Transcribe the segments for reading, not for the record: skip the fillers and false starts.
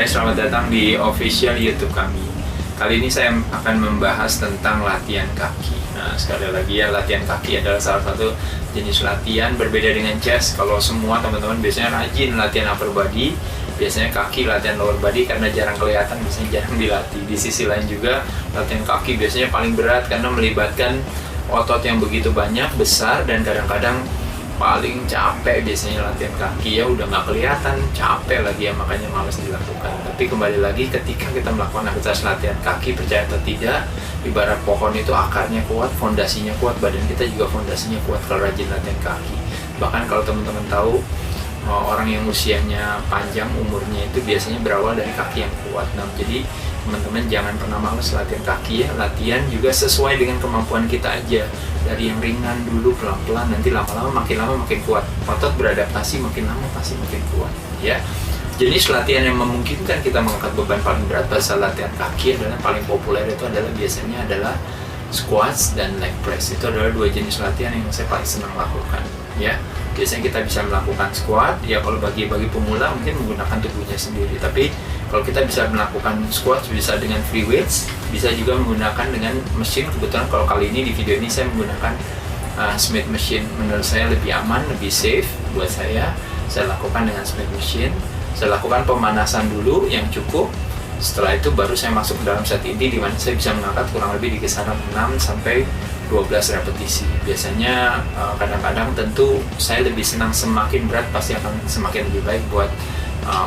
Hai, selamat datang di official YouTube kami. Kali ini saya akan membahas tentang latihan kaki. Nah, sekali lagi ya, latihan kaki adalah salah satu jenis latihan berbeda dengan chest. Kalau semua teman-teman biasanya rajin latihan upper body, biasanya kaki latihan lower body karena jarang kelihatan, biasanya jarang dilatih. Di sisi lain juga, latihan kaki biasanya paling berat karena melibatkan otot yang begitu banyak, besar, dan kadang-kadang paling capek. Biasanya latihan kaki ya udah nggak kelihatan, capek lagi ya, makanya malas dilakukan. Tapi kembali lagi, ketika kita melakukan aktivitas latihan kaki, percaya atau tidak, ibarat pohon itu akarnya kuat, fondasinya kuat, badan kita juga fondasinya kuat kalau rajin latihan kaki. Bahkan kalau teman-teman tahu, orang yang usianya panjang umurnya itu biasanya berawal dari kaki yang kuat. Nah, jadi teman-teman jangan pernah malas latihan kaki ya. Latihan juga sesuai dengan kemampuan kita aja. Dari yang ringan dulu, pelan-pelan, nanti lama-lama makin kuat. Otot beradaptasi, makin lama pasti makin kuat ya. Jenis latihan yang memungkinkan kita mengangkat beban paling berat pada latihan kaki adalah paling populer itu adalah biasanya adalah squats dan leg press. Itu adalah dua jenis latihan yang saya paling senang lakukan ya. Biasanya kita bisa melakukan squat ya, kalau bagi pemula mungkin menggunakan tubuhnya sendiri. Tapi kalau kita bisa melakukan squat bisa dengan free weights, bisa juga menggunakan dengan mesin. Kebetulan kalau kali ini di video ini saya menggunakan Smith machine. Menurut saya lebih aman, lebih safe buat saya. Saya lakukan dengan Smith machine. Saya lakukan pemanasan dulu yang cukup. Setelah itu baru saya masuk ke dalam set inti, di mana saya bisa mengangkat kurang lebih di kisaran 6 sampai 12 repetisi. Biasanya kadang-kadang tentu saya lebih senang semakin berat pasti akan semakin lebih baik buat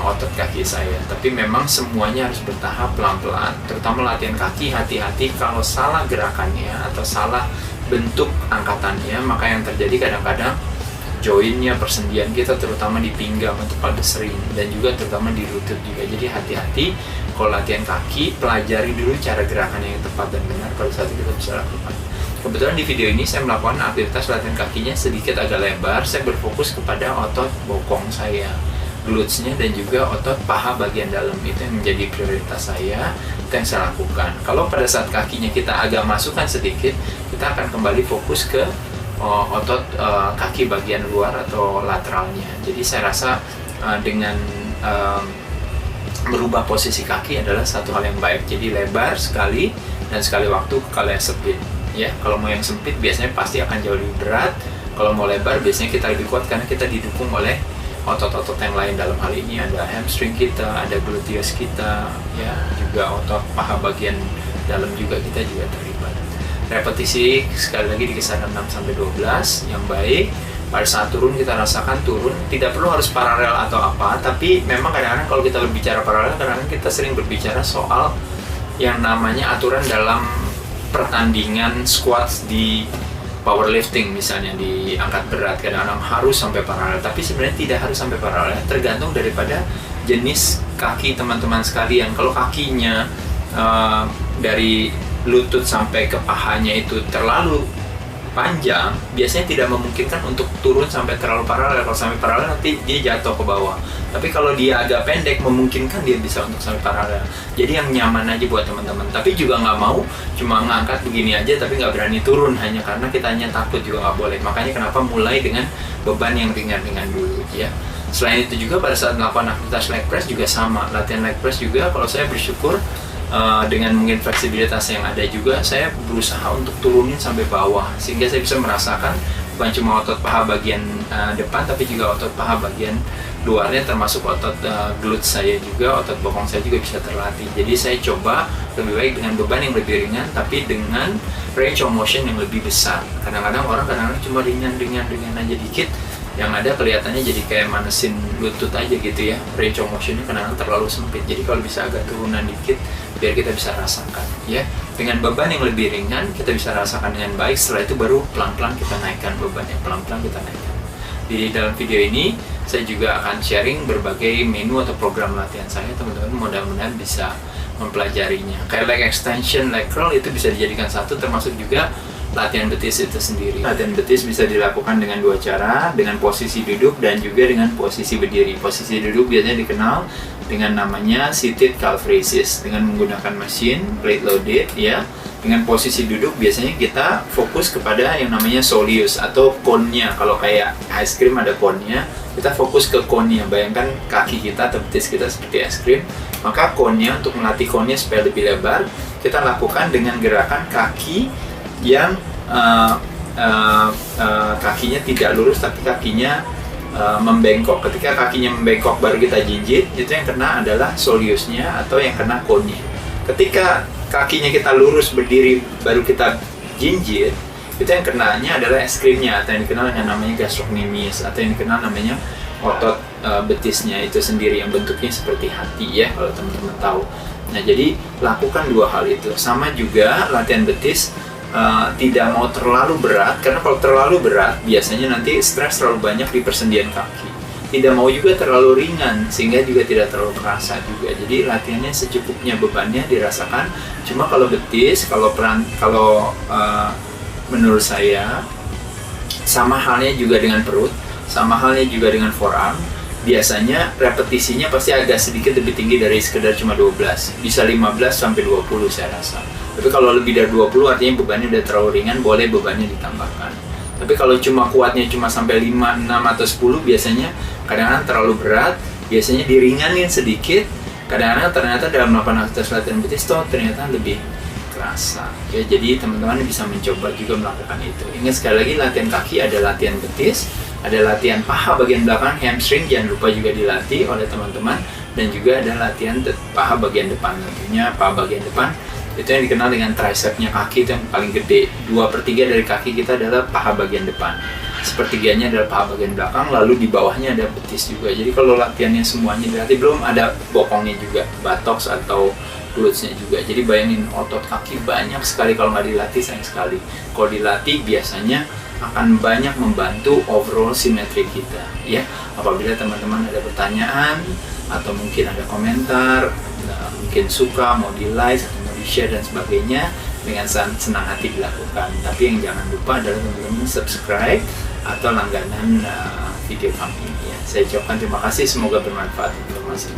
otot kaki saya. Tapi memang semuanya harus bertahap, pelan-pelan. Terutama latihan kaki, hati-hati kalau salah gerakannya atau salah bentuk angkatannya, maka yang terjadi kadang-kadang joinnya, persendian kita terutama di pinggang itu paling sering, dan juga terutama di lutut juga. Jadi hati-hati kalau latihan kaki, pelajari dulu cara gerakan yang tepat dan benar pada saat itu kita bisa lakukan. Kebetulan di video ini saya melakukan aktivitas latihan kakinya sedikit agak lebar. Saya berfokus kepada otot bokong saya, glutes-nya, dan juga otot paha bagian dalam. Itu yang menjadi prioritas saya, itu yang saya lakukan. Kalau pada saat kakinya kita agak masukkan sedikit, kita akan kembali fokus ke otot kaki bagian luar atau lateralnya. Jadi saya rasa dengan merubah posisi kaki adalah satu hal yang baik. Jadi lebar sekali dan sekali waktu, kalau yang sempit ya. Kalau mau yang sempit biasanya pasti akan jauh lebih berat. Kalau mau lebar biasanya kita lebih kuat karena kita didukung oleh otot-otot yang lain. Dalam hal ini ada hamstring kita, ada gluteus kita ya, juga otot paha bagian dalam juga kita juga terlibat. Repetisi sekali lagi di kisaran 6 sampai 12 yang baik. Pada saat turun kita rasakan turun, tidak perlu harus paralel atau apa, tapi memang kadang-kadang kalau kita berbicara paralel, kadang-kadang kita sering berbicara soal yang namanya aturan dalam pertandingan squats di powerlifting, misalnya di angkat berat, kadang-kadang harus sampai paralel, tapi sebenarnya tidak harus sampai paralel, tergantung daripada jenis kaki teman-teman sekalian. Kalau kakinya dari lutut sampai ke pahanya itu terlalu panjang, biasanya tidak memungkinkan untuk turun sampai terlalu paralel. Kalau sampai paralel nanti dia jatuh ke bawah. Tapi kalau dia agak pendek, memungkinkan dia bisa untuk sampai paralel. Jadi yang nyaman aja buat teman-teman. Tapi juga nggak mau cuma ngangkat begini aja tapi nggak berani turun hanya karena kitanya takut, juga nggak boleh. Makanya kenapa mulai dengan beban yang ringan-ringan dulu ya. Selain itu juga pada saat melakukan aktivitas leg press juga sama. Latihan leg press juga kalau saya bersyukur dengan mungkin fleksibilitas yang ada juga, saya berusaha untuk turunin sampai bawah sehingga saya bisa merasakan bukan cuma otot paha bagian depan, tapi juga otot paha bagian luarnya, termasuk otot glutes saya juga, otot bokong saya juga bisa terlatih. Jadi saya coba lebih baik dengan beban yang lebih ringan tapi dengan range of motion yang lebih besar. Kadang-kadang orang cuma ringan aja dikit, yang ada kelihatannya jadi kayak manesin lutut aja gitu ya. Range of motionnya kadang-kadang terlalu sempit. Jadi kalau bisa agak turunan dikit biar kita bisa rasakan ya. Dengan beban yang lebih ringan kita bisa rasakan dengan baik. Setelah itu baru pelan-pelan kita naikkan bebannya, pelan-pelan kita naikkan. Di dalam video ini saya juga akan sharing berbagai menu atau program latihan saya. Teman-teman mudah-mudahan bisa mempelajarinya. Kayak leg extension, leg curl itu bisa dijadikan satu, termasuk juga latihan betis itu sendiri. Latihan betis bisa dilakukan dengan dua cara, dengan posisi duduk dan juga dengan posisi berdiri. Posisi duduk biasanya dikenal dengan namanya seated calf raises, dengan menggunakan mesin plate loaded ya. Dengan posisi duduk biasanya kita fokus kepada yang namanya soleus atau cone-nya. Kalau kayak es krim ada cone-nya, kita fokus ke cone-nya. Bayangkan kaki kita atau betis kita seperti es krim, maka cone-nya, untuk melatih cone-nya supaya lebih lebar, kita lakukan dengan gerakan kaki yang kakinya tidak lurus tapi kakinya membengkok. Ketika kakinya membengkok baru kita jinjit, itu yang kena adalah soleusnya atau yang kena cone-nya. Ketika kakinya kita lurus berdiri baru kita jinjit, itu yang kenanya adalah es krimnya atau yang dikenal dengan namanya gastrocnemius atau yang dikenal namanya otot betisnya itu sendiri yang bentuknya seperti hati ya, kalau teman-teman tahu. Nah, jadi lakukan dua hal itu. Sama juga latihan betis tidak mau terlalu berat, karena kalau terlalu berat biasanya nanti stres terlalu banyak di persendian kaki. Tidak mau juga terlalu ringan sehingga juga tidak terlalu kerasa juga. Jadi latihannya secukupnya, bebannya dirasakan. Cuma kalau betis, kalau menurut saya sama halnya juga dengan perut, sama halnya juga dengan forearm. Biasanya repetisinya pasti agak sedikit lebih tinggi dari sekedar cuma 12, bisa 15 sampai 20 saya rasa. Tapi kalau lebih dari 20 artinya bebannya udah terlalu ringan, boleh bebannya ditambahkan. Tapi kalau cuma kuatnya cuma sampai 5, 6 atau 10 biasanya kadang-kadang terlalu berat, biasanya diringanin sedikit. Kadang-kadang ternyata dalam melakukan aktivitas latihan betis ternyata lebih kerasa. Ya, jadi teman-teman bisa mencoba juga melakukan itu. Ingat sekali lagi, latihan kaki ada latihan betis, ada latihan paha bagian belakang, hamstring jangan lupa juga dilatih oleh teman-teman, dan juga ada latihan paha bagian depan. Tentunya paha bagian depan itu yang dikenal dengan tricepnya kaki, itu yang paling gede. 2/3 dari kaki kita adalah paha bagian depan, sepertiganya adalah paha bagian belakang, lalu di bawahnya ada betis juga. Jadi kalau latihannya semuanya dilatih, belum ada bokongnya juga, buttocks atau glutesnya juga. Jadi bayangin, otot kaki banyak sekali kalau nggak dilatih, sayang sekali. Kalau dilatih biasanya akan banyak membantu overall simetri kita ya. Apabila teman-teman ada pertanyaan atau mungkin ada komentar, mungkin suka, mau di like atau mau di share dan sebagainya, dengan senang hati dilakukan. Tapi yang jangan lupa adalah teman-teman subscribe atau langganan video kami ya. Saya ucapkan terima kasih, semoga bermanfaat informasi.